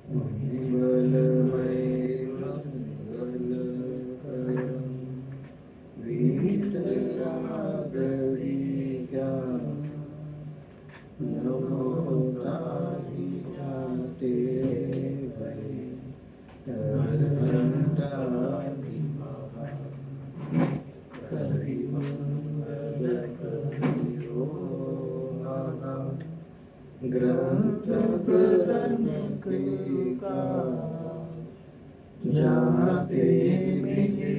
मंगलमय मंगलकरं वीतरागविज्ञा नमो ताहि जाते वै हरिमंगलकरियो ग्रंथ करण के का जाते मिले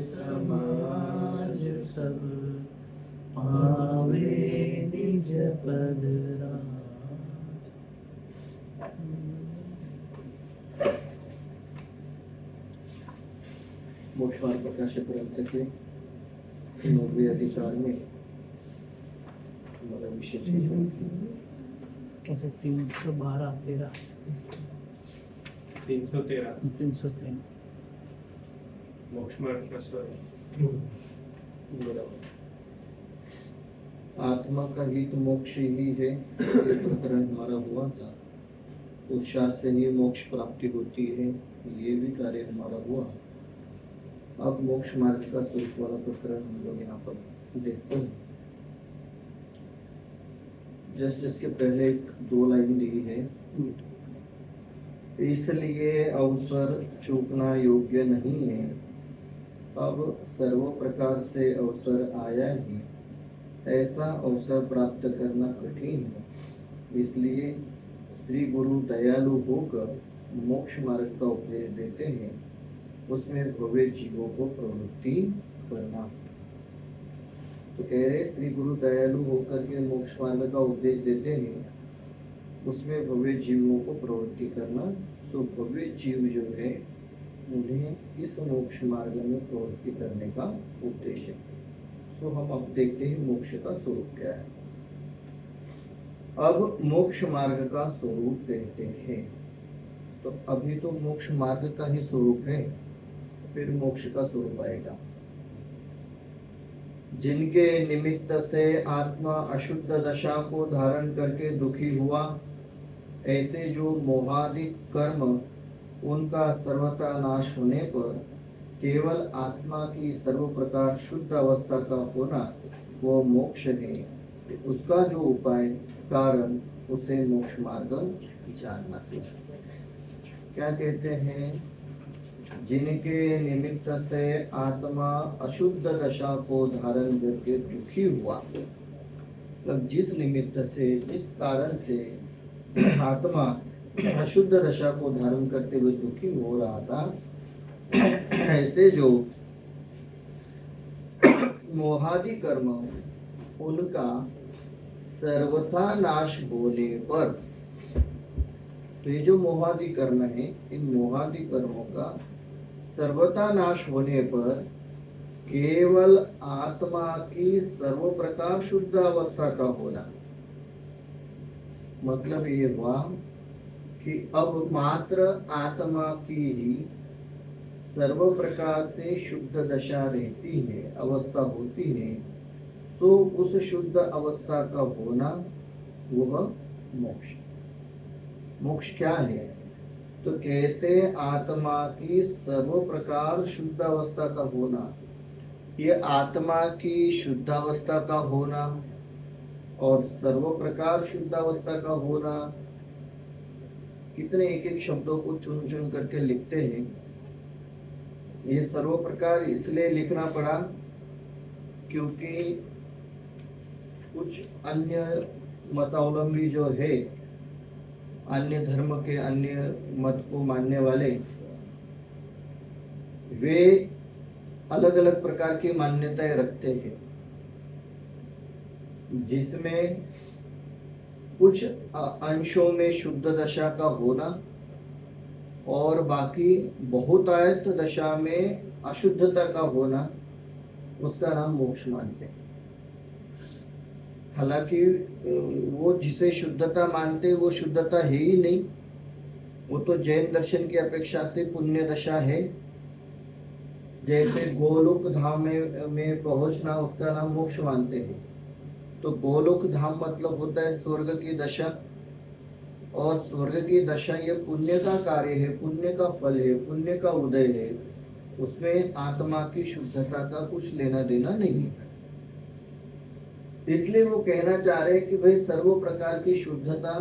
समाज सब पावे निज पद राज। मोक्षमार्ग प्रकाशक ग्रंथ के 9वें अधिकार में हमारा विषय कैसे 312 13 313 मोक्ष मार्ग का स्वर। आत्मा का हित मोक्ष ही है, ये प्रकरण हमारा हुआ था। उत्साह से ही मोक्ष प्राप्ति होती है, ये भी कार्य हमारा हुआ। अब मोक्ष मार्ग का स्वरूप वाला प्रकरण हम लोग यहाँ पर देखते हैं। जस्ट इसके पहले 2 लाइन दी है, इसलिए अवसर चूकना योग्य नहीं है। अब सर्व प्रकार से अवसर आया ही, ऐसा अवसर प्राप्त करना कठिन है। इसलिए श्री गुरु दयालु होकर मोक्ष मार्ग का उपदेश देते हैं। उसमें भव्य जीवों को प्रवृत्ति करना। तो कह रहे श्री गुरु दयालु होकर के मोक्ष मार्ग का उपदेश देते हैं, उसमें भव्य जीवों को प्रवृत्ति करना। तो भव्य जीव जो है उन्हें इस मोक्ष मार्ग में प्रवृत्ति करने का उपदेश है। तो हम अब देखते हैं मोक्ष का स्वरूप क्या है। अब मोक्ष मार्ग का स्वरूप कहते हैं, तो अभी तो मोक्ष मार्ग का ही स्वरूप है, फिर मोक्ष का स्वरूप आएगा। जिनके निमित्त से आत्मा अशुद्ध दशा को धारण करके दुखी हुआ, ऐसे जो मोहादिक कर्म उनका सर्वथा नाश होने पर केवल आत्मा की सर्व प्रकार शुद्ध अवस्था का होना वो मोक्ष है। उसका जो उपाय कारण उसे मोक्ष मार्ग जानना है। क्या कहते हैं? जिनके निमित्त से आत्मा अशुद्ध दशा को धारण करके दुखी हुआ, मतलब जिस निमित्त से, जिस कारण से आत्मा अशुद्ध दशा को धारण करते हुए दुखी हो रहा था, ऐसे जो मोहादि कर्म उनका सर्वथा नाश होने पर, तो ये जो मोहादि कर्म है, इन मोहादि कर्मों का सर्वथा नाश होने पर केवल आत्मा की सर्व प्रकार शुद्ध अवस्था का होना। मतलब ये हुआ कि अब मात्र आत्मा की ही सर्व प्रकार से शुद्ध दशा रहती है, अवस्था होती है। तो उस शुद्ध अवस्था का होना वह मोक्ष। मोक्ष क्या है? तो कहते आत्मा की सर्व प्रकार शुद्ध अवस्था का होना। ये आत्मा की शुद्ध अवस्था का होना और सर्व प्रकार शुद्ध अवस्था का होना, कितने एक एक शब्दों को चुन चुन करके लिखते हैं। ये सर्व प्रकार इसलिए लिखना पड़ा क्योंकि कुछ अन्य मतावलंबी जो है, अन्य धर्म के, अन्य मत को मानने वाले, वे अलग अलग प्रकार की मान्यताएं रखते हैं, जिसमें कुछ अंशों में शुद्ध दशा का होना और बाकी बहुतायत दशा में अशुद्धता का होना, उसका नाम मोक्ष मानते हैं। हालांकि वो जिसे शुद्धता मानते वो शुद्धता है ही नहीं, वो तो जैन दर्शन की अपेक्षा से पुण्य दशा है। जैसे गोलोक धाम में पहुंचना, उसका नाम मोक्ष मानते हैं। तो गोलोक धाम मतलब होता है स्वर्ग की दशा, और स्वर्ग की दशा ये पुण्य का कार्य है, पुण्य का फल है, पुण्य का उदय है। उसमें आत्मा की शुद्धता का कुछ लेना देना नहीं है। इसलिए वो कहना चाह रहे हैं कि भाई सर्व प्रकार की शुद्धता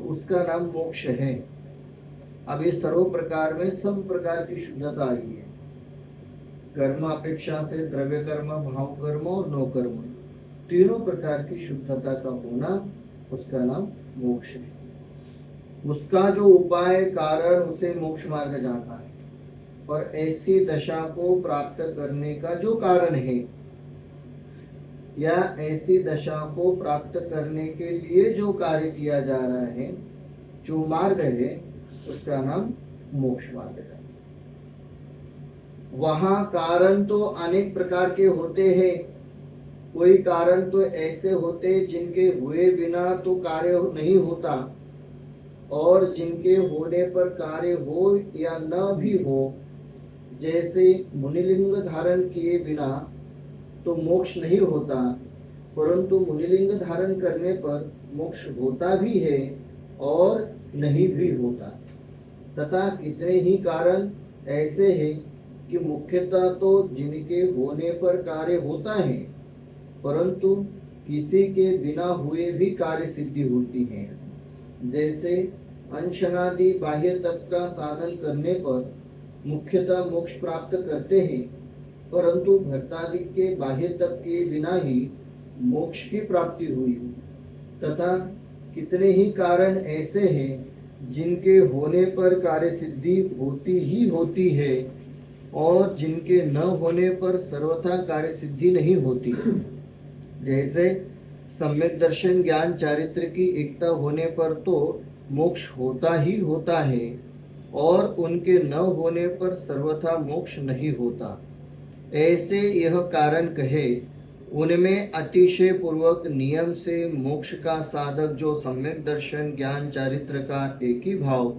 उसका नाम मोक्ष है। अब ये सर्व प्रकार में सब प्रकार की शुद्धता आई है, कर्म अपेक्षा से द्रव्य कर्म, भाव कर्म और नो कर्म, तीनों प्रकार की शुद्धता का होना उसका नाम मोक्ष है। उसका जो उपाय कारण उसे मोक्ष मार्ग जाता है, और ऐसी दशा को प्राप्त करने का जो कारण है या ऐसी दशा को प्राप्त करने के लिए जो कार्य किया जा रहा है, जो मार्ग है, उसका नाम मोक्ष मार्ग है। वहां कारण तो अनेक प्रकार के होते हैं। कोई कारण तो ऐसे होते जिनके हुए बिना तो कार्य नहीं होता, और जिनके होने पर कार्य हो या न भी हो, जैसे मुनिलिंग धारण किए बिना तो मोक्ष नहीं होता, परंतु मुनिलिंग धारण करने पर मोक्ष होता भी है और नहीं भी होता। तथा कितने ही कारण ऐसे हैं कि मुख्यतः तो जिनके होने पर कार्य होता है, परंतु किसी के बिना हुए भी कार्य सिद्धि होती है। जैसे अंशनादि बाह्य तप का साधन करने पर मुख्यतः मोक्ष प्राप्त करते हैं, परंतु भक्तादि के बाह्य तप के बिना ही मोक्ष की प्राप्ति हुई। तथा कितने ही कारण ऐसे हैं जिनके होने पर कार्य सिद्धि होती ही होती है, और जिनके न होने पर सर्वथा कार्य सिद्धि नहीं होती। जैसे सम्यक दर्शन ज्ञान चारित्र की एकता होने पर तो मोक्ष होता ही होता है, और उनके न होने पर सर्वथा मोक्ष नहीं होता। ऐसे यह कारण कहे, उनमें अतिशय पूर्वक नियम से मोक्ष का साधक जो सम्यक दर्शन ज्ञान चारित्र का एक ही भाव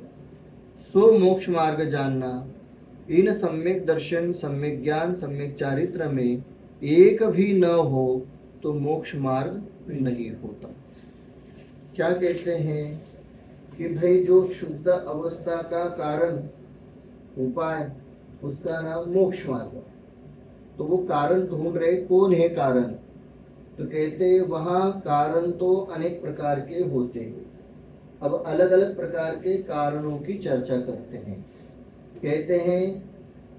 सो मोक्ष मार्ग जानना, इन सम्यक दर्शन सम्यक ज्ञान सम्यक चारित्र में एक भी न हो तो मोक्ष मार्ग नहीं होता। क्या कहते हैं कि भाई जो शुद्ध अवस्था का कारण उपाय उसका नाम मोक्ष मार्ग। तो वो कारण ढूंढ रहे, कौन है कारण? तो कहते हैं वहां कारण तो अनेक प्रकार के होते हैं। अब अलग अलग प्रकार के कारणों की चर्चा करते हैं। कहते हैं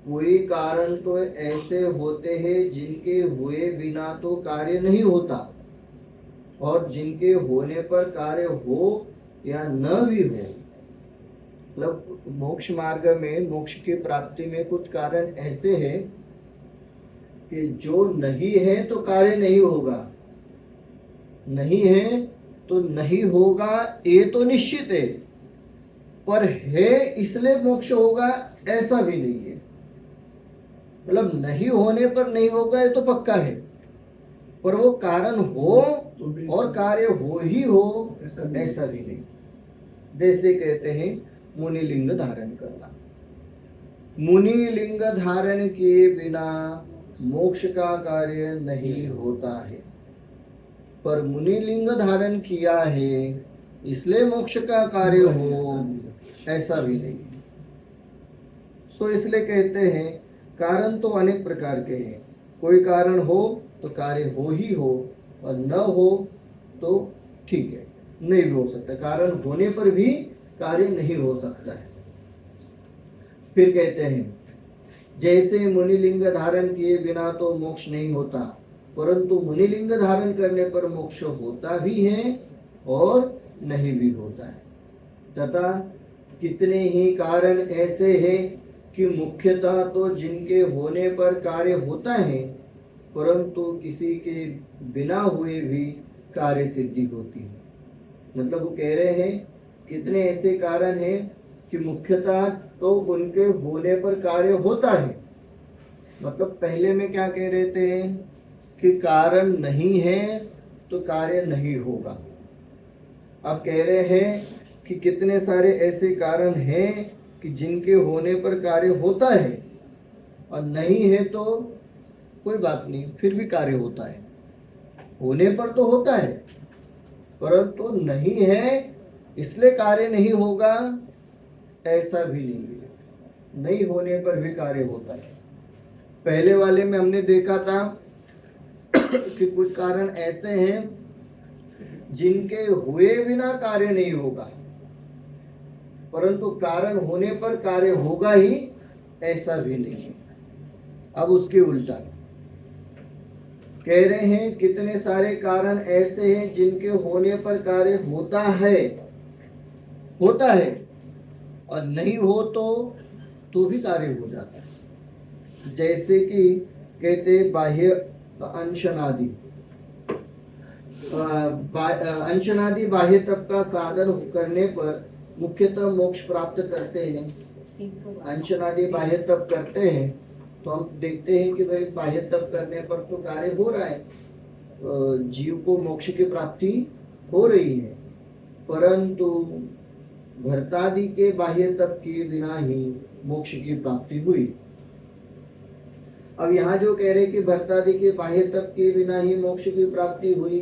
कोई कारण तो ऐसे होते हैं जिनके हुए बिना तो कार्य नहीं होता, और जिनके होने पर कार्य हो या न भी हो। मतलब मोक्ष मार्ग में, मोक्ष की प्राप्ति में कुछ कारण ऐसे हैं कि जो नहीं है तो कार्य नहीं होगा, नहीं है तो नहीं होगा, ये तो निश्चित है, पर है इसलिए मोक्ष होगा ऐसा भी नहीं है। मतलब नहीं होने पर नहीं होगा ये तो पक्का है, पर वो कारण हो और कार्य हो ही हो ऐसा भी नहीं। जैसे कहते हैं मुनिलिंग धारण करना, मुनिलिंग धारण किए बिना मोक्ष का कार्य नहीं होता है, पर मुनिलिंग धारण किया है इसलिए मोक्ष का कार्य हो ऐसा भी नहीं। सो इसलिए कहते हैं कारण तो अनेक प्रकार के हैं। कोई कारण हो तो कार्य हो ही हो, और न हो तो ठीक है, नहीं भी हो सकता। कारण होने पर भी कार्य नहीं हो सकता है। फिर कहते हैं जैसे मुनिलिंग धारण किए बिना तो मोक्ष नहीं होता, परंतु मुनिलिंग धारण करने पर मोक्ष होता भी है और नहीं भी होता है। तथा कितने ही कारण ऐसे हैं कि मुख्यतः तो जिनके होने पर कार्य होता है, परंतु किसी के बिना हुए भी कार्य सिद्धि होती है। मतलब वो कह रहे हैं कितने ऐसे कारण हैं कि मुख्यतः तो उनके होने पर कार्य होता है। मतलब पहले में क्या कह रहे थे कि कारण नहीं है तो कार्य नहीं होगा। अब कह रहे हैं कि कितने सारे ऐसे कारण हैं कि जिनके होने पर कार्य होता है, और नहीं है तो कोई बात नहीं, फिर भी कार्य होता है। होने पर तो होता है, परंतु नहीं है इसलिए कार्य नहीं होगा, ऐसा भी नहीं है। नहीं होने पर भी कार्य होता है। पहले वाले में हमने देखा था कि कुछ कारण ऐसे हैं जिनके हुए बिना कार्य नहीं होगा, परंतु कारण होने पर कार्य होगा ही, ऐसा भी नहीं है। अब उसके उल्टा कह रहे हैं कितने सारे कारण ऐसे हैं जिनके होने पर कार्य होता है, और नहीं हो तो भी कार्य हो जाता है। जैसे कि कहते बाह्य अंशनादि, अंशनादि बाह्य तप का साधन करने पर मुख्यतः मोक्ष प्राप्त करते हैं। अंशनादि बाह्य तप करते हैं तो हम देखते हैं कि भाई बाह्य तप करने पर तो कार्य हो रहा है, जीव को मोक्ष की प्राप्ति हो रही है, परंतु भरतादि के बाह्य तप के बिना ही मोक्ष की प्राप्ति हुई। अब यहाँ जो कह रहे कि भरतादि के बाह्य तप के बिना ही मोक्ष की प्राप्ति हुई,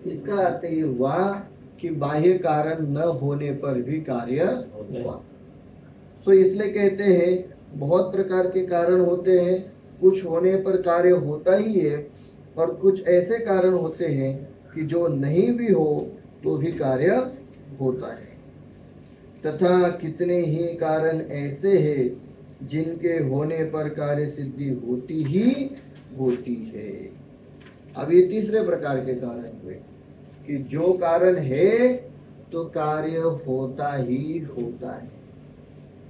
इसका अर्थ ये हुआ कि बाह्य कारण न होने पर भी कार्य हुआ। तो इसलिए कहते हैं बहुत प्रकार के कारण होते हैं, कुछ होने पर कार्य होता ही है, और कुछ ऐसे कारण होते हैं कि जो नहीं भी हो तो भी कार्य होता है। तथा कितने ही कारण ऐसे हैं जिनके होने पर कार्य सिद्धि होती ही होती है। अब ये तीसरे प्रकार के कारण हुए कि जो कारण है तो कार्य होता ही होता है।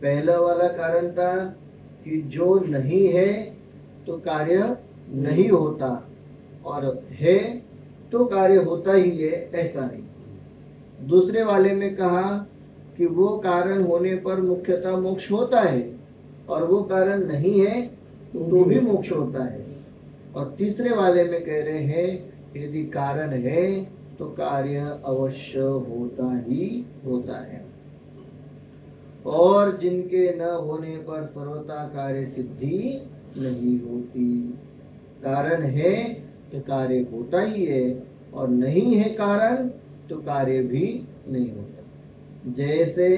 पहला वाला कारण था कि जो नहीं है तो कार्य नहीं होता, और है तो कार्य होता ही है, ऐसा नहीं। दूसरे वाले में कहा कि वो कारण होने पर मुख्यतः मोक्ष होता है, और वो कारण नहीं है तो भी मोक्ष होता है। और तीसरे वाले में कह रहे हैं यदि कारण है तो कार्य अवश्य होता ही होता है, और जिनके न होने पर सर्वथा कार्य सिद्धि नहीं होती। कारण है तो कार्य होता ही है, और नहीं है कारण तो कार्य भी नहीं होता। जैसे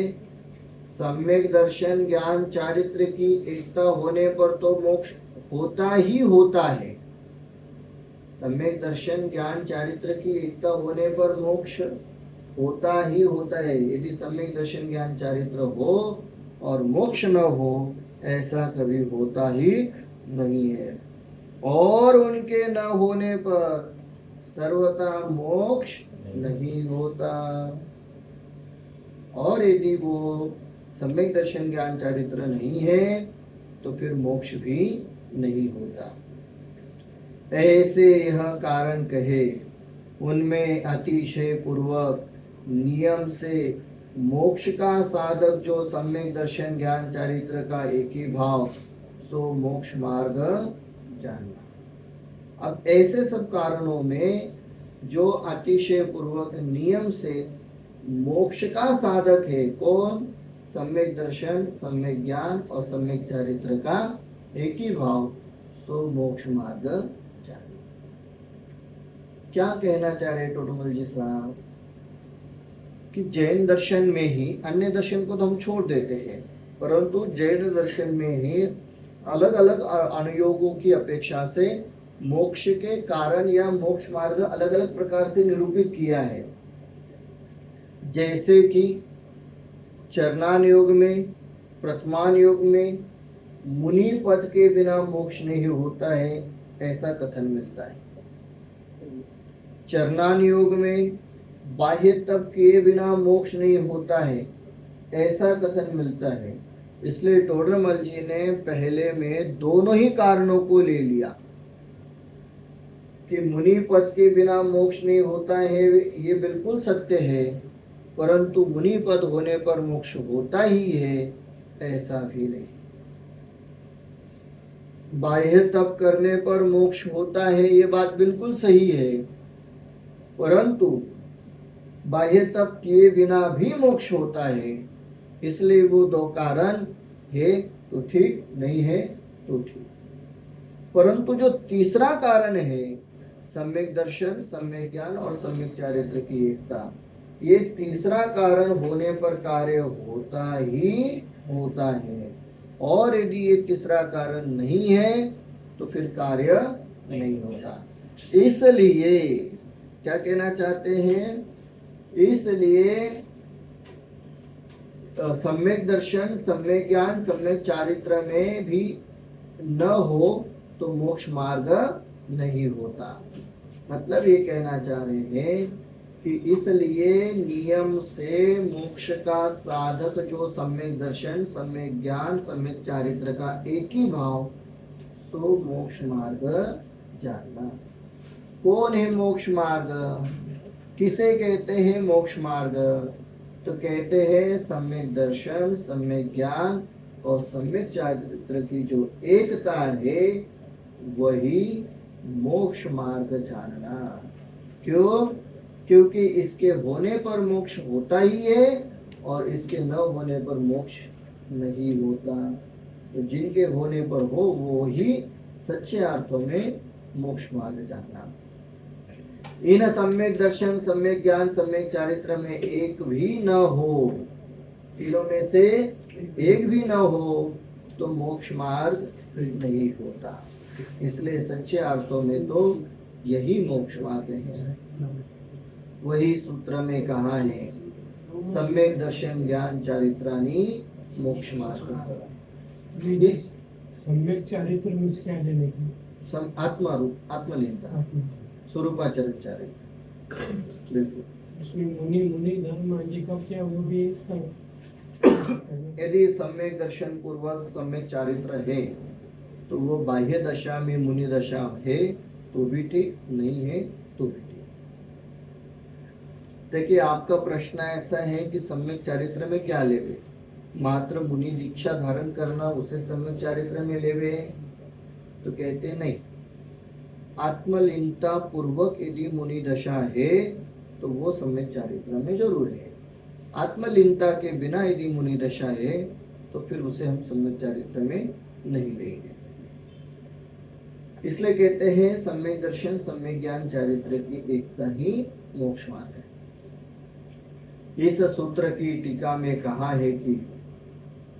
सम्यक दर्शन ज्ञान चारित्र की एकता होने पर तो मोक्ष होता ही होता है। सम्यक दर्शन ज्ञान चारित्र की एकता होने पर मोक्ष होता ही होता है। यदि सम्यक दर्शन ज्ञान चारित्र हो और मोक्ष न हो, ऐसा कभी होता ही नहीं है। और उनके न होने पर सर्वथा मोक्ष नहीं होता, और यदि वो सम्यक दर्शन ज्ञान चारित्र नहीं है तो फिर मोक्ष भी नहीं होता। ऐसे यह कारण कहे उनमें अतिशय पूर्वक नियम से मोक्ष का साधक जो सम्यक दर्शन ज्ञान चारित्र का एक ही भाव सो मोक्ष मार्ग जानना। अब ऐसे सब कारणों में जो अतिशय पूर्वक नियम से मोक्ष का साधक है, कौन? सम्यक दर्शन, सम्यक ज्ञान और सम्यक चारित्र का एक ही भाव, सो मोक्ष मार्ग जानना। क्या कहना चाह रहे टोटमल जी साहब कि जैन दर्शन में ही, अन्य दर्शन को तो हम छोड़ देते हैं, परंतु जैन दर्शन में ही अलग अलग अनुयोगों की अपेक्षा से मोक्ष के कारण या मोक्ष मार्ग अलग अलग प्रकार से निरूपित किया है। जैसे कि चरणान योग में, प्रथमान योग में मुनि पद के बिना मोक्ष नहीं होता है, ऐसा कथन मिलता है। चरणान योग में बाह्य तप किए बिना मोक्ष नहीं होता है, ऐसा कथन मिलता है। इसलिए टोडरमल जी ने पहले में दोनों ही कारणों को ले लिया कि मुनि पद के बिना मोक्ष नहीं होता है, ये बिल्कुल सत्य है, परंतु मुनि पद होने पर मोक्ष होता ही है, ऐसा भी नहीं। बाह्य तप करने पर मोक्ष होता है, ये बात बिल्कुल सही है, परंतु बाह्य तप किए बिना भी मोक्ष होता है। इसलिए वो दो कारण है तो ठीक, नहीं है तो ठीक। परंतु जो तीसरा कारण है सम्यक दर्शन, सम्यक ज्ञान और सम्यक चारित्र की एकता, ये तीसरा कारण होने पर कार्य होता ही होता है। और यदि ये तीसरा कारण नहीं है तो फिर कार्य नहीं होता। इसलिए क्या कहना चाहते हैं, इसलिए सम्यक दर्शन, सम्यक ज्ञान, सम्यक चारित्र में भी न हो तो मोक्ष मार्ग नहीं होता। मतलब ये कहना चाह रहे हैं कि इसलिए नियम से मोक्ष का साधक जो सम्यक दर्शन, सम्यक ज्ञान, सम्यक चारित्र का एक ही भाव, सो मोक्ष मार्ग जानना। कौन है मोक्ष मार्ग, किसे कहते हैं मोक्ष मार्ग? तो कहते हैं सम्यक दर्शन, सम्यक ज्ञान और सम्यक चारित्र की जो एकता है वही मोक्ष मार्ग जानना। क्यों? क्योंकि इसके होने पर मोक्ष होता ही है और इसके न होने पर मोक्ष नहीं होता। तो जिनके होने पर हो वो ही सच्चे अर्थों में मोक्ष मार्ग जानना। इन सम्यक दर्शन, सम्यक ज्ञान, सम्यक चारित्र में एक भी न हो, तीनों में से एक भी न हो तो मोक्ष मार्ग नहीं होता। इसलिए सच्चे अर्थों में तो यही मोक्ष मार्ग है। वही सूत्र में कहा है, सम्यक दर्शन ज्ञान चारित्रानी मोक्ष मार्ग। सम्यक चारित्र मीन्स क्या लेने की? आत्मारूप, आत्मलीनता, स्वरूपाचरण चारित्र। बिल्कुल। उसमें मुनि धर्म आदि का क्या, वो भी यदि सम्यक दर्शन पूर्वक सम्यक चारित्र है तो वो बाह्य दशा में मुनि दशा है तो भी ठीक, नहीं है तो भी ठीक। देखिए आपका प्रश्न ऐसा है कि सम्यक चारित्र में क्या लेवे, मात्र मुनि दीक्षा धारण करना उसे सम्यक चारित्र में लेवे? तो कहते नहीं, आत्मलीनता पूर्वक यदि मुनि दशा है तो वो सम्यक चारित्र में जरूर है। आत्मलीनता के बिना यदि मुनि दशा है तो फिर उसे हम सम्यक चारित्र में नहीं लेंगे। इसलिए कहते हैं सम्यक दर्शन, सम्यक ज्ञान, चारित्र की एकता ही मोक्ष मार्ग है। इस सूत्र की टीका में कहा है कि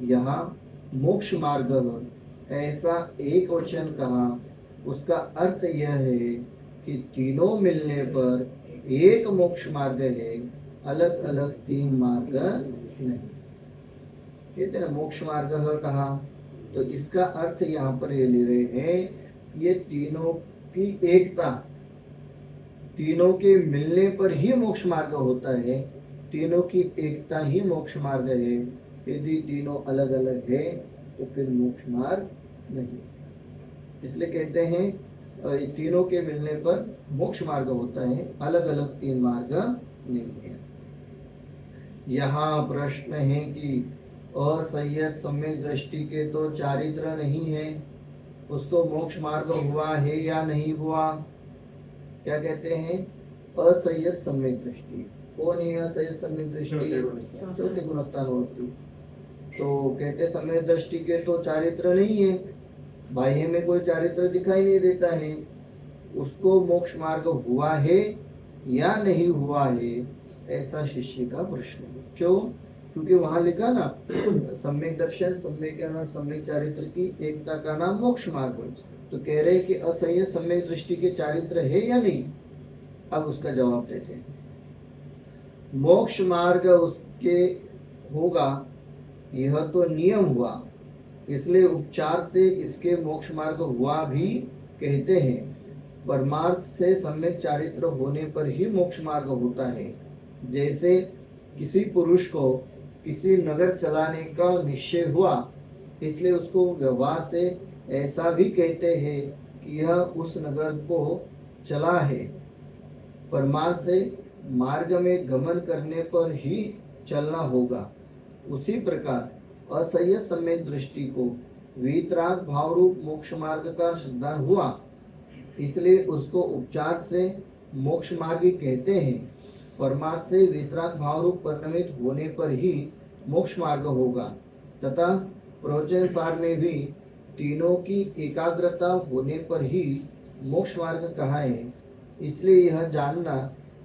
यहाँ मोक्ष मार्ग ऐसा एक वचन कहा, उसका अर्थ यह है कि तीनों मिलने पर एक मोक्ष मार्ग है, अलग अलग तीन मार्ग नहीं। कहते ना मोक्ष मार्ग कहा, तो इसका अर्थ यहाँ पर ये ले रहे हैं, ये तीनों की एकता, तीनों के मिलने पर ही मोक्ष मार्ग होता है, तीनों की एकता ही मोक्ष मार्ग है। यदि तीनों अलग अलग है तो फिर मोक्ष मार्ग नहीं। इसलिए कहते हैं तीनों के मिलने पर मोक्ष मार्ग होता है, अलग अलग तीन मार्ग नहीं है। यहाँ प्रश्न है कि असंयत सम्यक दृष्टि के तो चारित्र नहीं है, उसको मोक्ष मार्ग हुआ है या नहीं हुआ? क्या कहते हैं? असंयत सम्यक दृष्टि। कौन है असंयत सम्यक दृष्टि? चौथे गुणस्थान। तो कहते सम्यक दृष्टि के तो चारित्र नहीं है, बाह्य में कोई चारित्र दिखाई नहीं देता है, उसको मोक्ष मार्ग हुआ है या नहीं हुआ है, ऐसा शिष्य का प्रश्न है। क्यों? क्योंकि वहां लिखा ना सम्यक दर्शन, सम्यक ज्ञान और सम्यक चारित्र की एकता का नाम मोक्ष मार्ग है। तो कह रहे कि असंयत सम्यक दृष्टि के चारित्र है या नहीं? अब उसका जवाब देते हैं। मोक्ष मार्ग उसके होगा, यह तो नियम हुआ, इसलिए उपचार से इसके मोक्ष मार्ग हुआ भी कहते हैं। परमार्थ से सम्यक चारित्र होने पर ही मोक्ष मार्ग होता है। जैसे किसी पुरुष को किसी नगर चलाने का निश्चय हुआ, इसलिए उसको व्यवहार से ऐसा भी कहते हैं कि यह उस नगर को चला है। परमार्थ से मार्ग में गमन करने पर ही चलना होगा। उसी प्रकार असंयत सम्यक दृष्टि को वीतराग भाव रूप मोक्ष मार्ग का सिद्धांत हुआ, इसलिए उसको उपचार से मोक्ष मार्ग कहते हैं। परमार्थ से वीतराग भाव रूप परिणमित होने पर ही मोक्ष मार्ग होगा। तथा प्रवचन सार में भी तीनों की एकाग्रता होने पर ही मोक्ष मार्ग कहा है। इसलिए यह जानना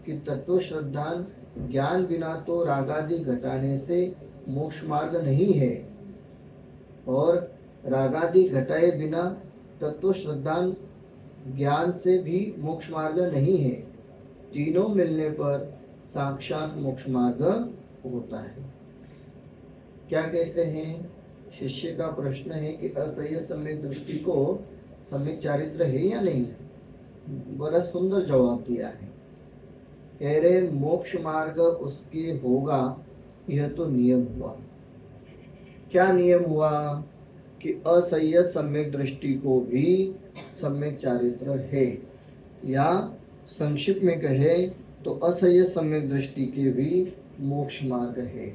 कि तत्व श्रद्धान ज्ञान बिना तो रागादि घटाने से मोक्ष मार्ग नहीं है, और रागादि घटाए बिना तत्व श्रद्धान ज्ञान से भी मोक्ष मार्ग नहीं है। तीनों मिलने पर साक्षात मोक्ष मार्ग होता है। क्या कहते हैं? शिष्य का प्रश्न है कि असह्य सम्यक दृष्टि को सम्यक चारित्र है या नहीं है? बड़ा सुंदर जवाब दिया है। कह रहे मोक्ष मार्ग उसके होगा, यह तो नियम हुआ। क्या नियम हुआ? कि असह्य सम्यक दृष्टि को भी सम्यक चारित्र है, या संक्षिप्त में कहे तो असह्य सम्यक दृष्टि के भी मोक्ष मार्ग है।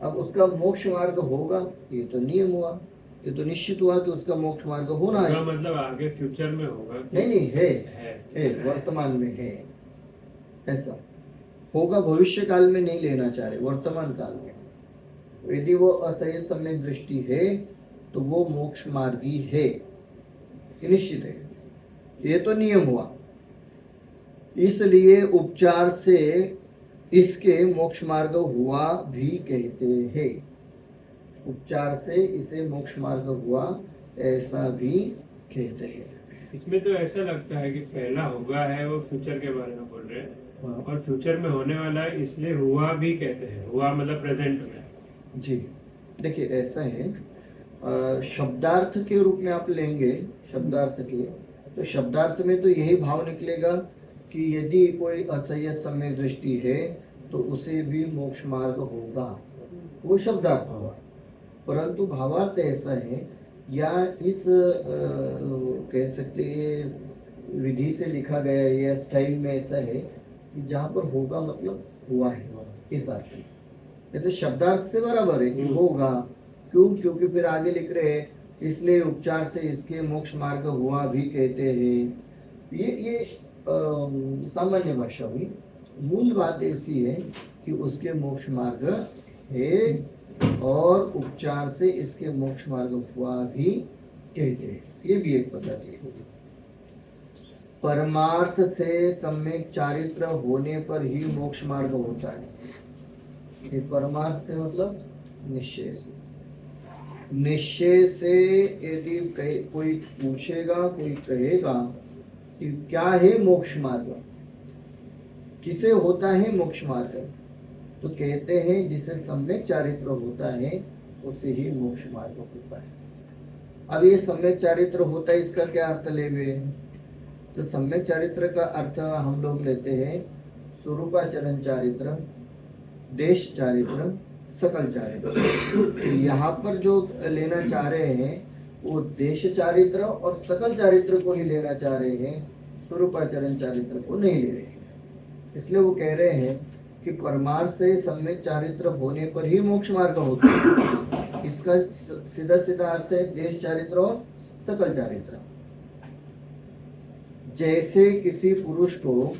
अब उसका मोक्ष मार्ग होगा, ये तो नियम हुआ, ये तो निश्चित हुआ कि उसका मोक्ष मार्ग होना है। मतलब आगे फ्यूचर में होगा? नहीं, है, वर्तमान में है। ऐसा होगा, भविष्य काल में नहीं लेना चाह रहे, वर्तमान काल में। यदि वो असह्य सम्यक दृष्टि है तो वो मोक्ष मार्गी है, ये निश्चित है। ये तो नियम हुआ। इसलिए उपचार से इसके मोक्ष मार्ग हुआ भी कहते हैं। उपचार से इसे मोक्ष मार्ग हुआ ऐसा भी कहते हैं। इसमें तो ऐसा लगता है कि पहला होगा है वो फ्यूचर के बारे में बोल रहे हैं, और फ्यूचर में होने वाला है इसलिए हुआ भी कहते हैं। हुआ मतलब प्रेजेंट में। जी देखिए, ऐसा है, शब्दार्थ के रूप में आप लेंगे, शब्दार्थ के, तो शब्दार्थ में तो यही भाव निकलेगा कि यदि कोई असह्य सम्यक दृष्टि है तो उसे भी मोक्ष मार्ग होगा, वो शब्दार्थ हुआ। परंतु भावार्थ ऐसा है, या इस कह सकते हैं विधि से लिखा गया या स्टाइल में ऐसा है कि जहाँ पर होगा मतलब हुआ है, इस अर्थ में। जैसे शब्दार्थ से बराबर है कि होगा, क्यों? क्योंकि फिर आगे लिख रहे हैं इसलिए उपचार से इसके मोक्ष मार्ग हुआ भी कहते हैं। ये सामान्य भाषा हुई। मूल बात ऐसी है कि उसके मोक्ष मार्ग है और उपचार से इसके मोक्ष मार्ग हुआ भी कहते हैं। ये भी एक पद्धति है। परमार्थ से सम्यक चारित्र होने पर ही मोक्ष मार्ग होता है। ये परमार्थ से मतलब निश्चय से। निश्चय से यदि कोई पूछेगा, कोई कहेगा कि क्या है मोक्ष मार्ग, किसे होता है मोक्ष मार्ग, तो कहते हैं जिसे सम्यक चारित्र होता है उसे ही मोक्ष मार्ग होता है। अब ये सम्यक चारित्र होता है, इसका क्या अर्थ लेंगे? तो सम्यक चारित्र का अर्थ हम लोग लेते हैं स्वरूपाचरण चारित्र, देश चारित्र, सकल चारित्र। यहाँ पर जो लेना चाह रहे हैं वो देश चारित्र और सकल चारित्र को ही लेना चाह रहे हैं, स्वरूपाचरण चारित्र को नहीं ले रहे हैं। इसलिए वो कह रहे हैं कि परमार्थ से सम्यक चारित्र होने पर ही मोक्ष मार्ग होता है। इसका सीधा सीधा अर्थ है देश चारित्र और सकल चारित्र। जैसे किसी पुरुष को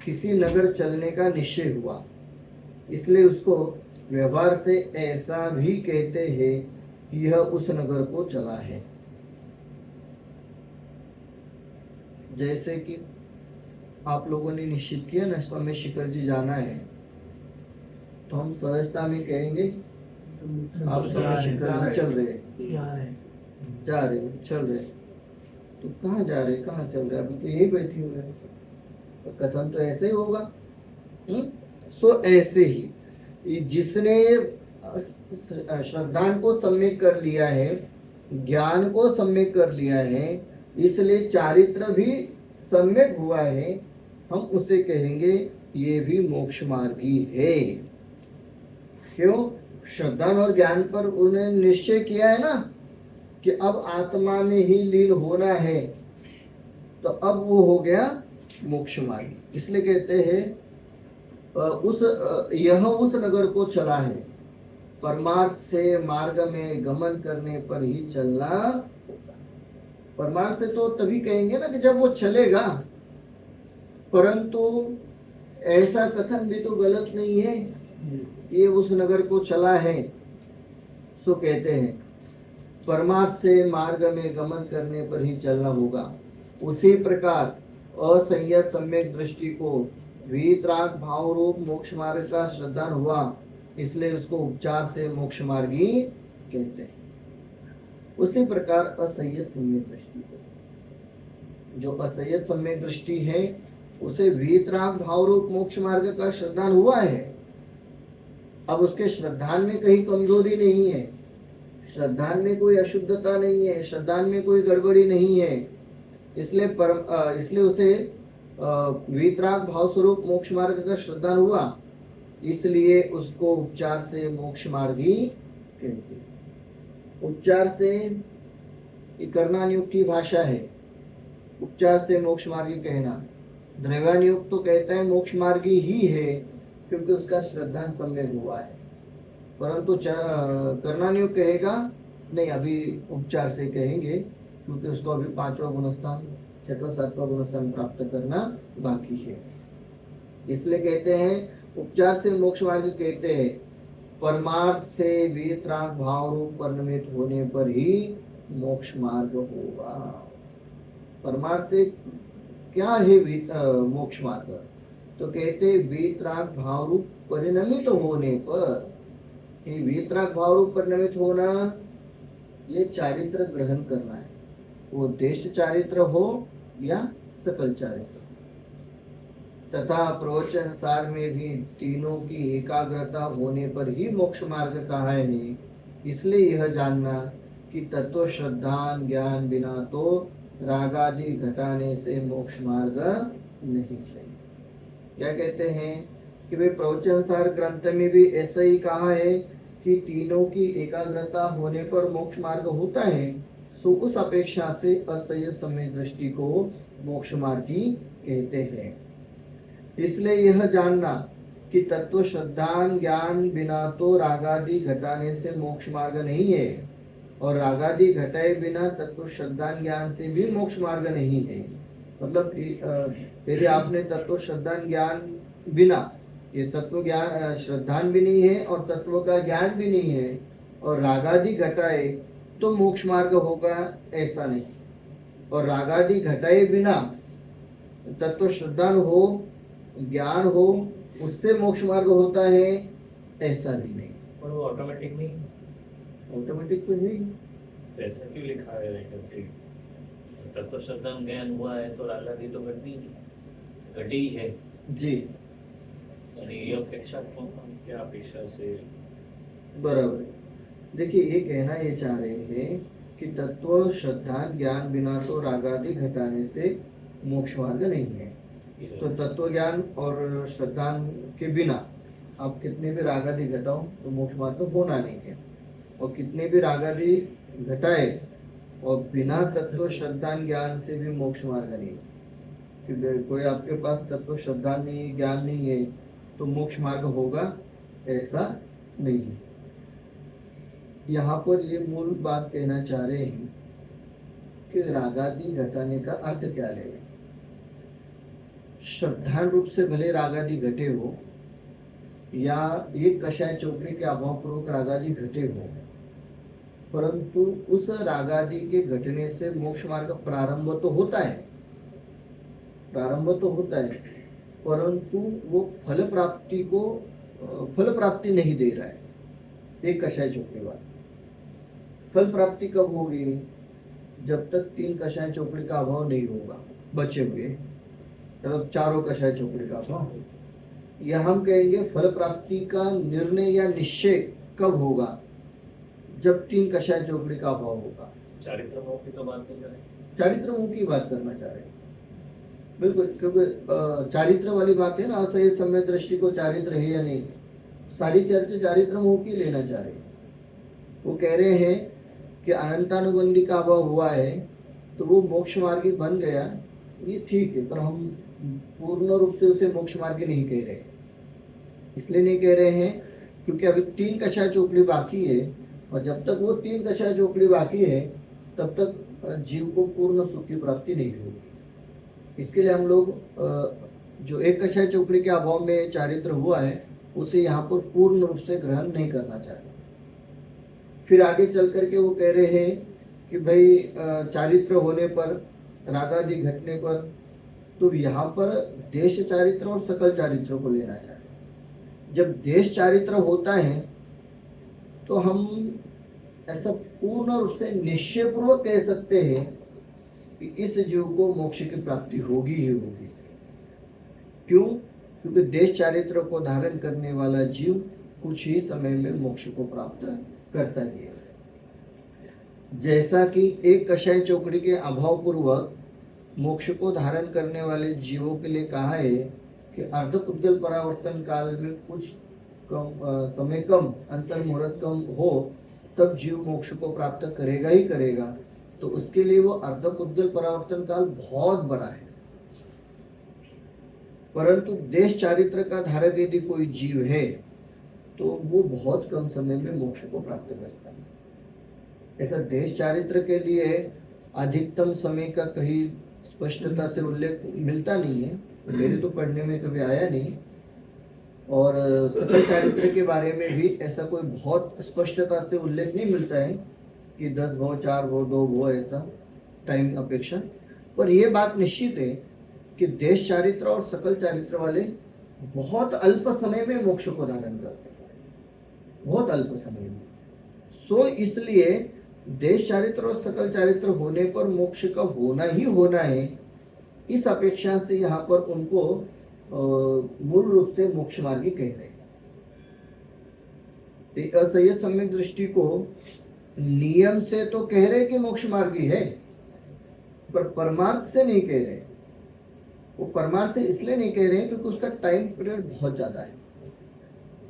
किसी नगर चलने का निश्चय हुआ, इसलिए उसको व्यवहार से ऐसा भी कहते हैं कि यह उस नगर को चला है। जैसे कि आप लोगों ने निश्चित किया ना स्वामी शिखर जी जाना है, तो हम सहजता में कहेंगे आप स्वामी शिखर जी चल रहे जा रहे चल रहे। तो कहाँ जा रहे, कहाँ चल रहे? अभी तो यही बैठी हुए हैं। तो कथन तो ऐसे ही होगा। सो ऐसे ही जिसने श्रद्धा को सम्यक कर लिया है, ज्ञान को सम्यक कर लिया है, इसलिए चारित्र भी सम्यक हुआ है, हम उसे कहेंगे ये भी मोक्ष मार्गी है। क्यों? श्रद्धा और ज्ञान पर उन्हें निश्चय किया है ना कि अब आत्मा में ही लीन होना है, तो अब वो हो गया मोक्ष मार्गी। इसलिए कहते हैं यह उस नगर को चला है। परमार्थ से मार्ग में गमन करने पर ही चलना। परमार्थ से तो तभी कहेंगे ना कि जब वो चलेगा, परंतु ऐसा कथन भी तो गलत नहीं है। ये उस नगर को चला है, सो कहते हैं परमार्थ से मार्ग में गमन करने पर ही चलना होगा। उसी प्रकार असंयत सम्यक दृष्टि को वीतराग भाव रूप मोक्ष मार्ग का श्रद्धान हुआ, इसलिए उसको उपचार से मोक्ष मार्गी कहते हैं। उसी प्रकार असंयत सम्यक दृष्टि को, जो असंयत सम्यक दृष्टि है उसे वीतराग भाव रूप मोक्ष मार्ग का श्रद्धान हुआ है। अब उसके श्रद्धान में कहीं कमजोरी नहीं है, श्रद्धान में कोई अशुद्धता नहीं है, श्रद्धान में कोई गड़बड़ी नहीं है, इसलिए उसे वीतराग भाव स्वरूप मोक्ष मार्ग का श्रद्धान हुआ, इसलिए उसको उपचार से मोक्ष मार्गी कहते हैं। उपचार से ये कर्णानुयुक्ति भाषा है, उपचार से मोक्ष मार्गी कहना। द्रव्यानुयुक्त तो कहता है मोक्ष मार्गी ही है, क्योंकि उसका श्रद्धान सम्यक हुआ है, परंतु कर्णानुयुक्त कहेगा नहीं, अभी उपचार से कहेंगे, क्योंकि उसको अभी 5वां गुणस्थान 6वां 7वां गुणस्थान प्राप्त करना बाकी है। इसलिए कहते हैं उपचार से मोक्ष मार्ग कहते हैं। परमार्थ से वीतराग भाव रूप परिणमित होने पर ही मोक्ष मार्ग होगा। परमार्थ से क्या है मोक्ष मार्ग? तो कहते वीतराग भाव रूप परिणमित होने पर, ये वीतराग भाव रूप परिणमित होना, ये चारित्र ग्रहण करना है, वो देश चारित्र हो या सकल चारित्र। तथा प्रवचन सार में भी तीनों की एकाग्रता होने पर ही मोक्ष मार्ग कहा है। इसलिए यह जानना कि तत्व श्रद्धान ज्ञान बिना तो रागादि घटाने से मोक्ष मार्ग नहीं है। क्या कहते हैं कि वे प्रवचन सार ग्रंथ में भी ऐसा ही कहा है कि तीनों की एकाग्रता होने पर मोक्ष मार्ग होता है, सो उस अपेक्षा से असंयत सम्यक दृष्टि को मोक्ष मार्गी कहते हैं। इसलिए यह जानना कि तत्व श्रद्धान ज्ञान बिना तो रागादि घटाने से मोक्ष मार्ग नहीं है, और रागादि घटाए बिना तत्व श्रद्धान ज्ञान से भी मोक्ष मार्ग नहीं है। मतलब यदि आपने तत्व श्रद्धान ज्ञान बिना, ये तत्व ज्ञान श्रद्धान भी नहीं है और तत्व का ज्ञान भी नहीं है, और रागादि घटाए तो मोक्ष मार्ग होगा, ऐसा नहीं। और रागादि घटाए बिना तत्व श्रद्धान हो, ज्ञान हो, उससे मोक्ष मार्ग होता है, ऐसा भी नहीं। पर वो ऑटोमेटिक नहीं, ऑटोमेटिक तो नहीं। ऐसा क्यों लिखा है कि तत्व श्रद्धा ज्ञान हुआ है तो रागादि तो घटी ही है जी, यानी ये अपेक्षा क्या अपेक्षा से बराबर। देखिए ये कहना ये चाह रहे हैं कि तत्व श्रद्धा ज्ञान बिना तो रागादि घटाने से मोक्ष मार्ग नहीं है। तो तत्व ज्ञान और श्रद्धा के बिना आप कितने भी रागादि घटाओ तो मोक्ष मार्ग तो होना नहीं है, और कितने भी रागादि घटाए और बिना तत्व श्रद्धा ज्ञान से भी मोक्ष मार्ग नहीं है। क्योंकि कोई आपके पास तत्व श्रद्धा नहीं है, ज्ञान नहीं है, तो मोक्ष मार्ग होगा, ऐसा नहीं है। यहाँ पर ये मूल बात कहना चाह रहे हैं कि रागादि घटाने का अर्थ क्या ले। श्रद्धान रूप से भले रागादि घटे हो या एक कषाय चौकड़ी के अभाव पूर्वक रागादि घटे हो, परंतु उस रागादि के घटने से मोक्ष मार्ग प्रारंभ तो होता है, परंतु वो फल प्राप्ति नहीं दे रहा है। एक कषाय चौकड़ी बाद फल प्राप्ति कब होगी? जब तक 3 कषाय चौकड़ी का अभाव नहीं होगा, बचे हुए मतलब चारों कषाय चौकड़ी का अभाव। यह हम कहेंगे फल प्राप्ति का निर्णय या निश्चय कब होगा? जब 3 कषाय चौकड़ी का अभाव होगा। चारित्र मोह की तो बात नहीं कर रहे, चारित्र मोह की बात करना चाह रहे हैं, बिल्कुल, क्योंकि चारित्र वाली बात है ना, असंयत सम्यक दृष्टि को चारित्र है या नहीं, सारी चर्चा चारित्र मोह की लेना चाह रहे हैं। वो कह रहे हैं कि अनंतानुबंधी का अभाव हुआ है तो वो मोक्ष मार्गी बन गया, ये ठीक है, पर हम पूर्ण रूप से उसे मोक्ष मार्गी नहीं कह रहे। इसलिए नहीं कह रहे हैं क्योंकि अभी 3 कषाय चौकड़ी बाकी है, और जब तक वो 3 कषाय चौकड़ी बाकी है तब तक जीव को पूर्ण सुख की प्राप्ति नहीं होगी। इसके लिए हम लोग जो 1 कषाय चौकड़ी के अभाव में चारित्र हुआ है उसे यहाँ पर पूर्ण रूप से ग्रहण नहीं करना चाहते। फिर आगे चल करके वो कह रहे हैं कि भाई चारित्र होने पर, रागादि घटने पर तो यहाँ पर देश चारित्र और सकल चारित्र को लेना है। जब देश चारित्र होता है तो हम ऐसा पूर्ण रूप से निश्चय पूर्वक कह सकते हैं कि इस जीव को मोक्ष की प्राप्ति होगी ही होगी। क्यों? क्योंकि देश चारित्र को धारण करने वाला जीव कुछ ही समय में मोक्ष को प्राप्त करता है। जैसा कि एक कषाय चौकड़ी के अभाव पूर्वक मोक्ष को धारण करने वाले जीवों के लिए कहा है कि अर्धपुद्गल परावर्तन काल में कुछ समय कम, अंतर मुहूर्त कम हो, तब जीव मोक्ष को प्राप्त करेगा ही करेगा। तो उसके लिए वो अर्धपुद्गल परावर्तन काल बहुत बड़ा है। परंतु देश चारित्र का धारक यदि कोई जीव है तो वो बहुत कम समय में मोक्ष को प्राप्त करता है। ऐसा देश चारित्र के लिए अधिकतम समय का कहीं स्पष्टता से उल्लेख मिलता नहीं है, मेरे तो पढ़ने में कभी आया नहीं। और सकल चारित्र के बारे में भी ऐसा कोई बहुत स्पष्टता से उल्लेख नहीं मिलता है कि 10 भव, 4 भव, 2 भव, ऐसा टाइम अपेक्षा। पर यह बात निश्चित है कि देश चारित्र और सकल चारित्र वाले बहुत अल्प समय में मोक्ष को धारण करते हैं, बहुत अल्प समय में। सो इसलिए देश चारित्र और सकल चारित्र होने पर मोक्ष का होना ही होना है, इस अपेक्षा से यहाँ पर उनको मूल रूप से मोक्ष मार्गी कह रहे हैं। असह्य सम्यक दृष्टि को नियम से तो कह रहे कि मोक्ष मार्गी है, पर परमार्थ से नहीं कह रहे। वो परमार्थ से इसलिए नहीं कह रहे हैं क्योंकि उसका टाइम पीरियड बहुत ज्यादा है।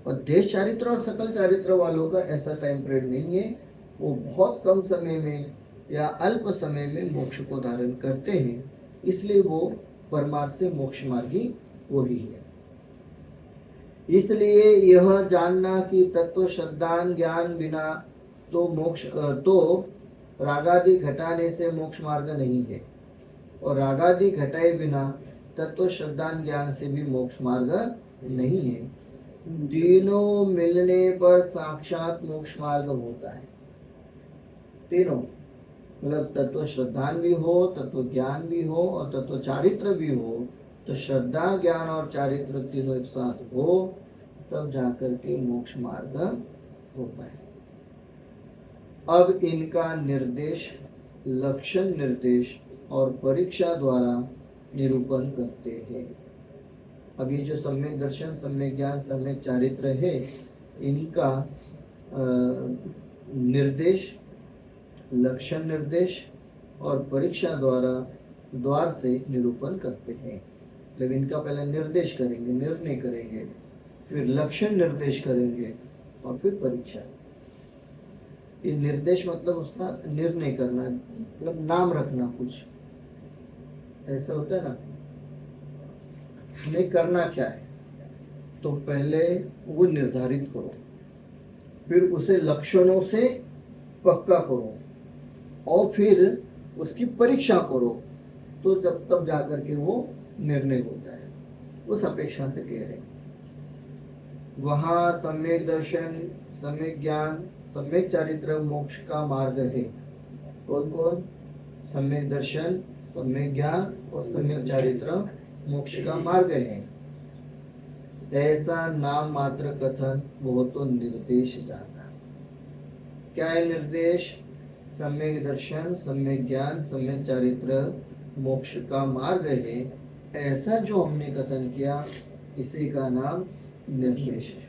और देश चारित्र और सकल चारित्र वालों का ऐसा टाइम पीरियड नहीं है, वो बहुत कम समय में या अल्प समय में मोक्ष को धारण करते हैं, इसलिए वो परमार्थ से मोक्ष मार्गी वही है। इसलिए यह जानना कि तत्व श्रद्धान ज्ञान बिना तो मोक्ष तो रागादि घटाने से मोक्ष मार्ग नहीं है, और रागादि घटाए बिना तत्व श्रद्धान ज्ञान से भी मोक्ष मार्ग नहीं है। तीनों मिलने पर साक्षात मोक्ष मार्ग होता है। तीनों मतलब तत्व श्रद्धान भी हो, तत्व ज्ञान भी हो और तत्व चारित्र भी हो। तो श्रद्धा, ज्ञान और चारित्र तीनों एक साथ हो तब जाकर के मोक्ष मार्ग होता है। अब इनका निर्देश लक्षण निर्देश और परीक्षा द्वारा निरूपण करते हैं। अब ये जो सम्यक दर्शन, सम्यक ज्ञान, सम्यक चारित्र है, इनका निर्देश लक्षण निर्देश और परीक्षा द्वार से निरूपण करते हैं। लेकिन इनका पहले निर्देश करेंगे, निर्णय करेंगे, फिर लक्षण निर्देश करेंगे और फिर परीक्षा। ये निर्देश मतलब उसका निर्णय करना, मतलब नाम रखना, कुछ ऐसा होता है ना, नहीं करना क्या है तो पहले वो निर्धारित करो, फिर उसे लक्षणों से पक्का करो और फिर उसकी परीक्षा करो, तो जब तब जाकर के वो निर्णय होता है। उस अपेक्षा से कह रहे हैं। वहाँ सम्यक दर्शन, सम्यक ज्ञान, सम्यक चारित्र मोक्ष का मार्ग है। कौन कौन? सम्यक दर्शन, सम्यक ज्ञान और सम्यक चारित्र मोक्ष का मार्ग है। ऐसा नाम मात्र कथन वो तो निर्देश जाना। क्या है निर्देश? सम्यक दर्शन, सम्यक ज्ञान, सम्यक चारित्र मोक्ष का मार्ग है, ऐसा जो हमने कथन किया इसी का नाम निर्देश है।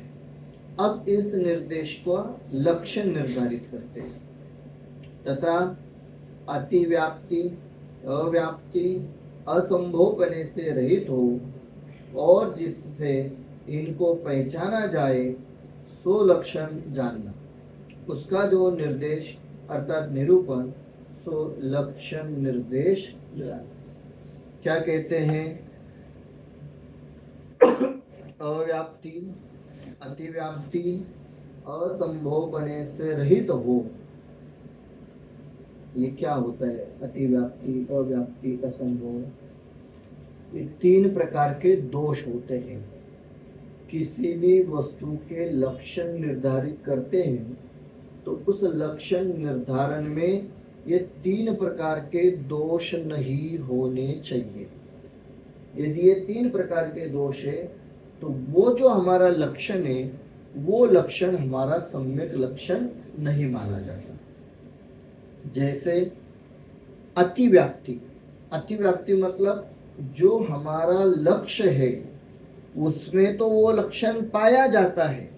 अब इस निर्देश को लक्षण निर्धारित करते हैं तथा अतिव्याप्ति, अव्याप्ति, असंभवपने से रहित हो और जिससे इनको पहचाना जाए सो लक्षण जानना। उसका जो निर्देश अर्थात निरूपण सो लक्षण निर्देश जानना। क्या कहते हैं? अव्याप्ति, अतिव्याप्ति, असंभवपने से रहित हो। ये क्या होता है? अतिव्याप्ति, अव्याप्ति, असंभव, ये 3 प्रकार के दोष होते हैं। किसी भी वस्तु के लक्षण निर्धारित करते हैं तो उस लक्षण निर्धारण में ये 3 प्रकार के दोष नहीं होने चाहिए। यदि ये 3 प्रकार के दोष है तो वो जो हमारा लक्षण है वो लक्षण हमारा सम्यक लक्षण नहीं माना जाता। जैसे अतिव्याप्ति, अतिव्याप्ति मतलब जो हमारा लक्ष्य है उसमें तो वो लक्षण पाया जाता है,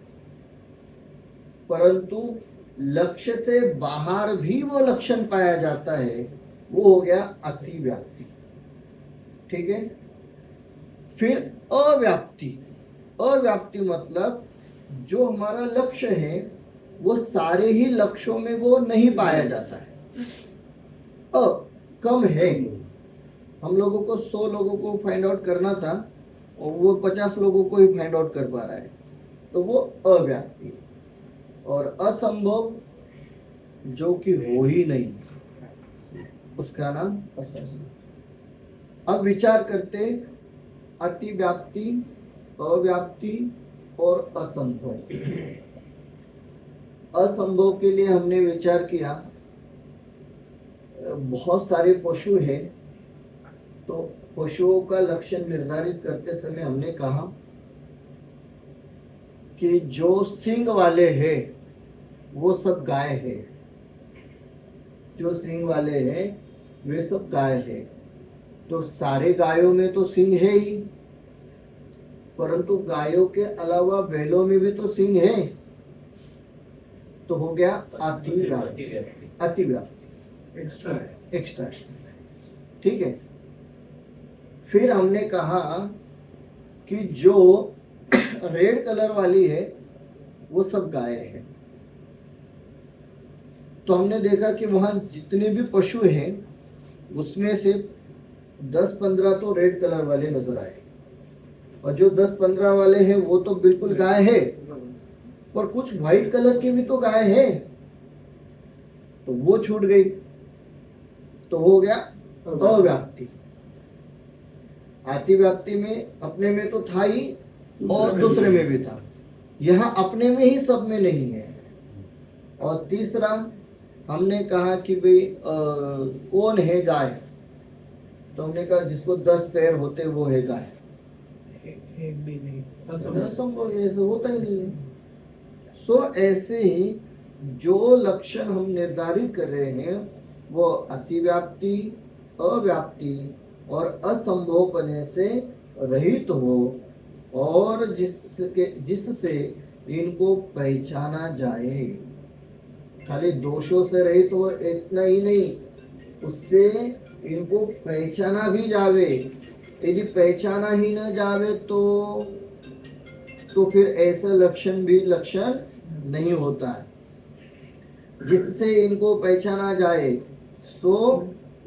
परंतु लक्ष्य से बाहर भी वो लक्षण पाया जाता है, वो हो गया अतिव्याप्ति। ठीक है। फिर अव्याप्ति, अव्याप्ति मतलब जो हमारा लक्ष्य है वो सारे ही लक्ष्यों में वो नहीं पाया जाता है, कम है। हम लोगों को 100 लोगों को फाइंड आउट करना था और वो 50 लोगों को ही फाइंड आउट कर पा रहा है, तो वो अव्याप्ति। और असंभव जो कि हो ही नहीं, उसका नाम असंभव। अब विचार करते अतिव्याप्ति, अव्याप्ति और असंभव। असंभव के लिए हमने विचार किया, बहुत सारे पशु हैं, तो पशुओं का लक्षण निर्धारित करते समय हमने कहा कि जो सींग वाले हैं वो सब गाय है, जो सींग वाले हैं वे सब गाय है। तो सारे गायों में तो सींग है ही, परंतु गायों के अलावा बैलों में भी तो सींग है, तो हो गया अतिव्याप्ति, अतिव्याप्ति एक्स्ट्रा है। एक्स्ट्रा। ठीक है। फिर हमने कहा कि जो रेड कलर वाली है वो सब गाय है। तो हमने देखा कि वहां जितने भी पशु हैं उसमें से 10-15 तो रेड कलर वाले नजर आए, और जो 10-15 वाले हैं वो तो बिल्कुल गाय है, और कुछ व्हाइट कलर की भी तो गाय है, तो वो छूट गई, तो हो गया अव्याप्ति। अतिव्याप्ति में अपने में तो था ही और दूसरे में भी था, यहाँ अपने में ही सब में नहीं है। और तीसरा हमने कहा कि भाई कौन है गाय, तो हमने कहा जिसको 10 पैर होते वो है गाय। एक भी नहीं। असंभव, ऐसे होता ही नहीं है। सो ऐसे ही जो लक्षण हम निर्धारित कर रहे हैं वो अतिव्याप्ति, अव्याप्ति और असंभवपने से रहित हो, और जिससे इनको पहचाना जाए। खाली दोषों से रहित हो इतना ही नहीं, उससे इनको पहचाना भी जावे। यदि पहचाना ही न जावे तो फिर ऐसा लक्षण भी लक्षण नहीं होता है। जिससे इनको पहचाना जाए सो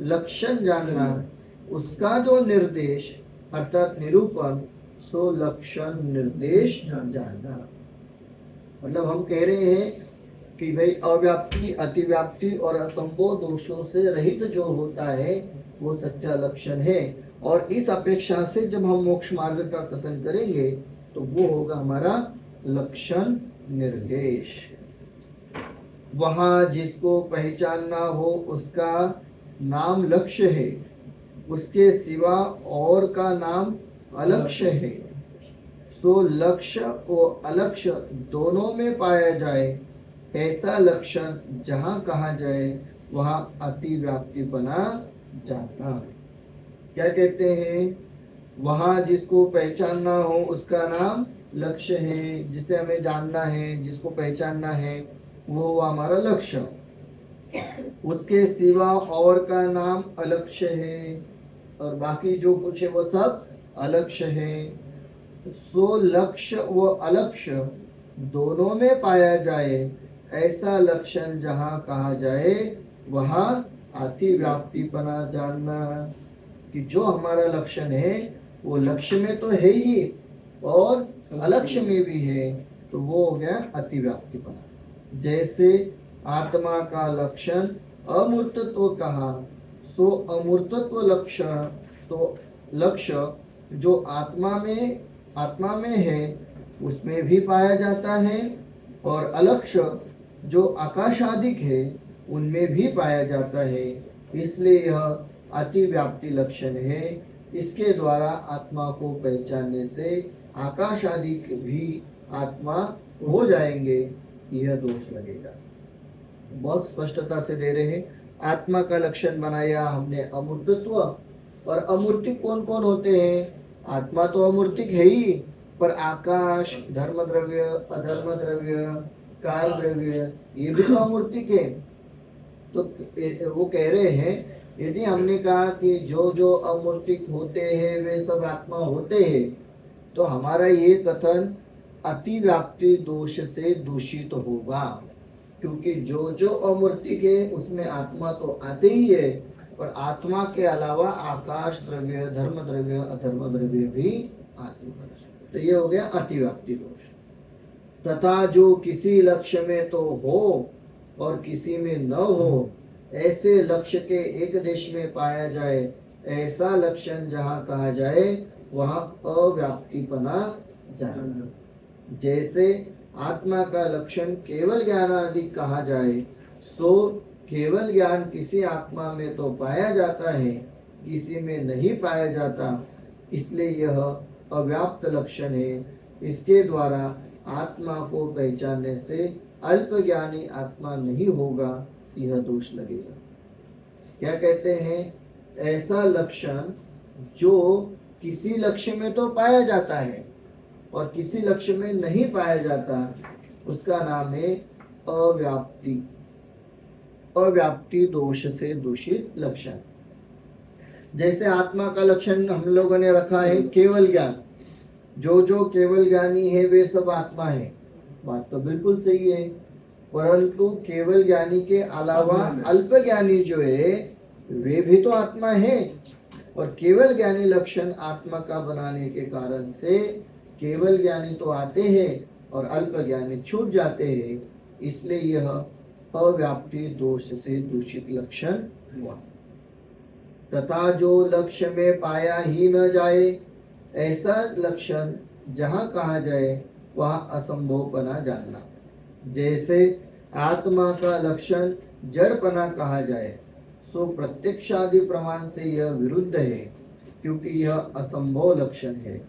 लक्षण जानना, उसका जो निर्देश अर्थात निरूपण, सो लक्षण निर्देश जानना। मतलब हम कह रहे हैं कि भाई अव्याप्ति, अतिव्याप्ति और असंभव दोषों से रहित जो होता है वो सच्चा लक्षण है। और इस अपेक्षा से जब हम मोक्ष मार्ग का कथन करेंगे तो वो होगा हमारा लक्षण निर्देश। वहाँ जिसको पहचानना हो उसका नाम लक्ष्य है, उसके सिवा और का नाम अलक्ष्य है। सो लक्ष्य और अलक्ष्य दोनों में पाया जाए ऐसा लक्षण जहाँ कहा जाए वहाँ अतिव्याप्तिपना जाता है। क्या कहते हैं? वहाँ जिसको पहचानना हो उसका नाम लक्ष्य है, जिसे हमें जानना है, जिसको पहचानना है वो हमारा लक्ष्य। उसके सिवा और का नाम अलक्ष्य है, और बाकी जो कुछ है वो सब अलक्ष्य है। सो लक्ष्य व अलक्ष्य दोनों में पाया जाए ऐसा लक्षण जहाँ कहा जाए वहाँ अतिव्याप्तिपना जानना, कि जो हमारा लक्षण है वो लक्ष्य में तो है ही और अलक्ष्य में भी है, तो वो हो गया अतिव्याप्तिपना। जैसे आत्मा का लक्षण अमूर्तत्व कहा, सो अमूर्तत्व लक्षण तो लक्ष्य जो आत्मा में है उसमें भी पाया जाता है, और अलक्ष्य जो आकाशादिक है उनमें भी पाया जाता है। इसलिए यह अतिव्याप्ति लक्षण है। इसके द्वारा आत्मा को पहचानने से आकाश आदि भी आत्मा हो जाएंगे, यह दोष लगेगा। बहुत स्पष्टता से दे रहे हैं। आत्मा का लक्षण बनाया हमने अमूर्तत्व, और अमूर्तिक कौन कौन होते हैं? आत्मा तो अमूर्तिक है ही, पर आकाश, धर्म द्रव्य, अधर्म द्रव्य, काल द्रव्य, ये भी तो अमूर्तिक है। तो वो कह रहे हैं यदि हमने कहा कि जो जो अमूर्तिक होते हैं वे सब आत्मा होते हैं, तो हमारा ये कथन अतिव्याप्ति दोष से दूषित होगा, क्योंकि जो जो अमूर्तिक है उसमें आत्मा तो आते ही है, पर आत्मा के अलावा आकाश द्रव्य, धर्म द्रव्य, अधर्म द्रव्य भी आते हैं। तो ये हो गया अतिव्याप्ति दोष। तथा जो किसी लक्ष्य में तो हो और किसी में न हो, ऐसे लक्ष्य के एक देश में पाया जाए, ऐसा लक्षण जहाँ कहा जाए वहाँ अव्याप्तिपना जाए। जैसे आत्मा का लक्षण केवल ज्ञान आदि कहा जाए, सो केवल ज्ञान किसी आत्मा में तो पाया जाता है, किसी में नहीं पाया जाता, इसलिए यह अव्याप्त लक्षण है। इसके द्वारा आत्मा को पहचानने से अल्प ज्ञानी आत्मा नहीं होगा, यह दोष लगेगा। क्या कहते हैं? ऐसा लक्षण जो किसी लक्ष्य में तो पाया जाता है और किसी लक्ष्य में नहीं पाया जाता, उसका नाम है अव्याप्ति। अव्याप्ति दोष से दूषित लक्षण। जैसे आत्मा का लक्षण हम लोगों ने रखा है केवल ज्ञान, जो जो केवल ज्ञानी है वे सब आत्मा है। बात तो बिल्कुल सही है, परंतु केवल ज्ञानी के अलावा अल्प ज्ञानी जो है वे भी तो आत्मा है, और केवल ज्ञानी लक्षण आत्मा का बनाने के कारण से केवल ज्ञानी तो आते हैं और अल्प ज्ञानी छूट जाते हैं, इसलिए यह अव्याप्ति दोष से दूषित लक्षण हुआ। तथा जो लक्ष्य में पाया ही न जाए, ऐसा लक्षण जहाँ कहा जाए वहाँ असंभवपना जानना। जैसे आत्मा का लक्षण जड़पना कहा जाए, सो प्रत्यक्षादि प्रमाण से यह विरुद्ध है, क्योंकि यह असंभव लक्षण है,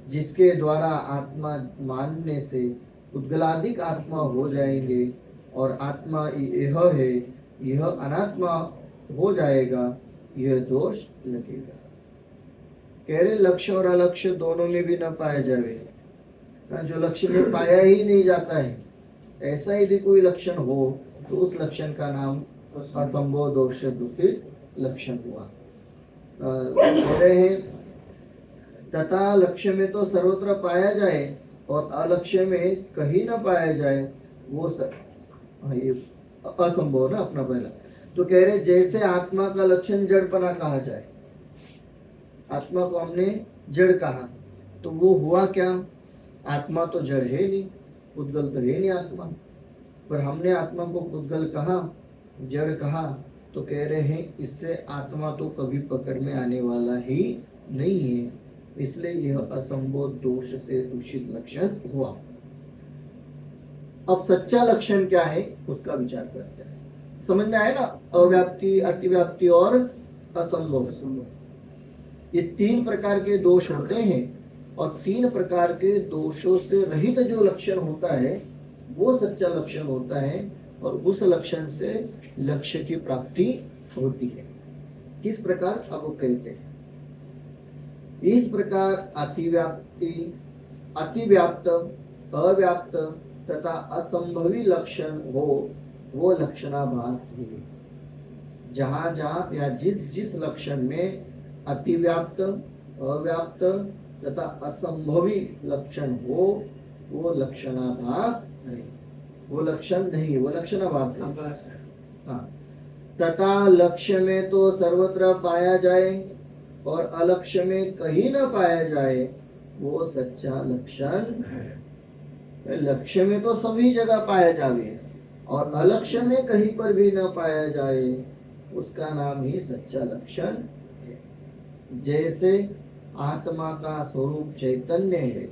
जिसके द्वारा आत्मा मानने से उद्गलाधिक आत्मा हो जाएंगे और आत्मा यह है, यह अनात्मा हो जाएगा, यह दोष लगेगा। कह रहे लक्ष्य और अलक्ष्य दोनों में भी न पाया जाए। जो लक्ष्य में पाया ही नहीं जाता है, ऐसा यदि कोई लक्षण हो तो उस लक्षण का नाम असंभव दोष दूषित लक्षण हुआ। कह रहे हैं तथा लक्ष्य में तो सर्वत्र पाया जाए और अलक्ष्य में कहीं न पाया जाए, वो ये असंभव ना अपना पहला। तो कह रहे जैसे आत्मा का लक्षण जड़पना कहा जाए, आत्मा को हमने जड़ कहा, तो वो हुआ क्या? आत्मा तो जड़ है नहीं, पुद्गल तो है नहीं आत्मा, पर हमने आत्मा को पुद्गल कहा, जड़ कहा, तो कह रहे हैं इससे आत्मा तो कभी पकड़ में आने वाला ही नहीं है, इसलिए यह असंभव दोष से दूषित लक्षण हुआ। अब सच्चा लक्षण क्या है उसका विचार करते हैं। समझ में आए ना? अव्याप्ति, अतिव्याप्ति और असंभव, ये तीन प्रकार के दोष होते हैं, और तीन प्रकार के दोषों से रहित जो लक्षण होता है वो सच्चा लक्षण होता है, और उस लक्षण से लक्ष्य की प्राप्ति होती है। किस प्रकार? अब वो कहते हैं इस प्रकार अतिव्याप्ति, अतिव्याप्त, अव्याप्त तथा असंभवी लक्षण हो वो लक्षणाभास है। जहाँ जहाँ या जिस जिस लक्षण में अतिव्याप्त, अव्याप्त तथा असंभवी लक्षण हो वो लक्षणाभास है, वो लक्षण नहीं, वो लक्षणाभास है। हाँ। तथा लक्ष्य में तो सर्वत्र पाया जाए और अलक्ष्य में कहीं न पाया जाए, वो सच्चा लक्षण है। लक्ष्य में तो सभी जगह पाया जाए और अलक्ष्य में कहीं पर भी न पाया जाए, उसका नाम ही सच्चा लक्षण है। जैसे आत्मा का स्वरूप चैतन्य है,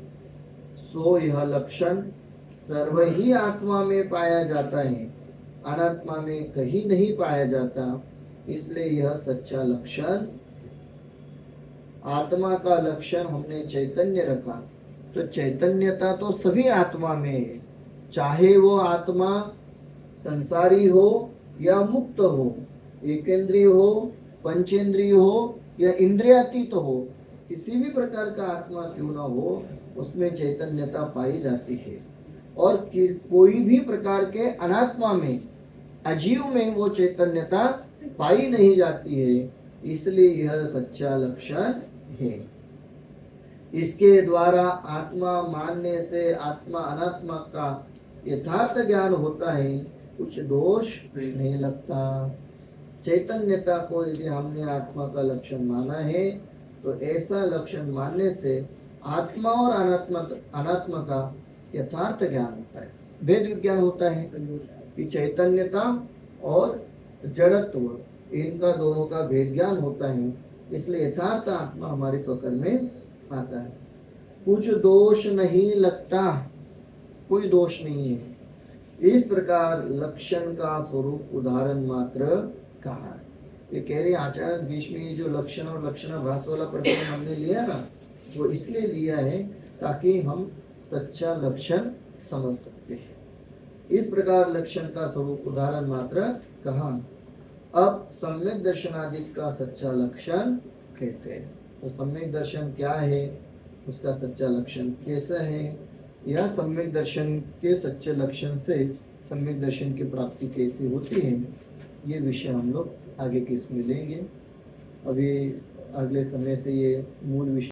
सो यह लक्षण सर्व ही आत्मा में पाया जाता है, अनात्मा में कहीं नहीं पाया जाता, इसलिए यह सच्चा लक्षण। आत्मा का लक्षण हमने चैतन्य रखा, तो चैतन्यता तो सभी आत्मा में है, चाहे वो आत्मा संसारी हो या मुक्त हो, एकेंद्रीय हो, पंचेंद्रीय हो या इंद्रियातीत हो, किसी भी प्रकार का आत्मा क्यों ना हो, उसमें चैतन्यता पाई जाती है। और कोई भी प्रकार के अनात्मा में, अजीव में वो चैतन्यता पाई नहीं जाती है, इसलिए यह सच्चा लक्षण है। इसके द्वारा आत्मा मानने से आत्मा अनात्मा का यथार्थ ज्ञान होता है, कुछ दोष नहीं लगता। चैतन्यता को यदि हमने आत्मा का लक्षण माना है, तो ऐसा लक्षण मानने से आत्मा और अनात्मा का यथार्थ ज्ञान होता है, भेद विज्ञान होता है कि चैतन्यता और जड़त्व इनका दोनों का भेद ज्ञान होता है, इसलिए यथार्थ आत्मा हमारी पकड़ में आता है। कुछ दोष नहीं लगता, कोई दोष नहीं है। इस प्रकार लक्षण का स्वरूप उदाहरण मात्र कहा है। ये कह रहे आचार्य बीच में जो लक्षण और लक्षणाभास वाला प्रकरण हमने लिया ना, वो इसलिए लिया है ताकि हम सच्चा लक्षण समझ सकते हैं। इस प्रकार लक्षण का स्वरूप उदाहरण मात्र कहा। अब सम्यक दर्शनादि का सच्चा लक्षण कहते हैं। तो सम्यक दर्शन क्या है, उसका सच्चा लक्षण कैसा है, या सम्यक दर्शन के सच्चे लक्षण से सम्यक दर्शन की प्राप्ति कैसे होती है, ये विषय हम लोग आगे किस में लेंगे। अभी अगले समय से ये मूल विषय